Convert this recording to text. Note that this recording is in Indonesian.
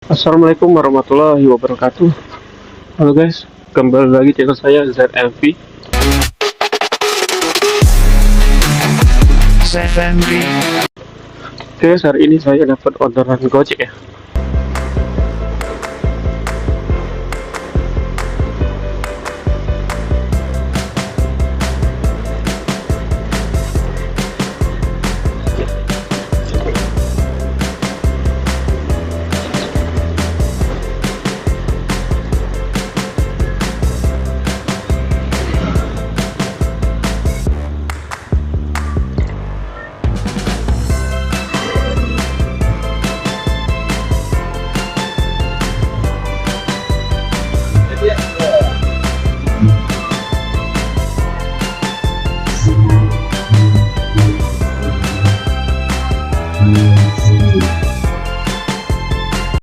Assalamualaikum warahmatullahi wabarakatuh. Halo guys, kembali lagi channel saya ZMV. Oke guys, hari ini saya dapat orderan Gojek ya.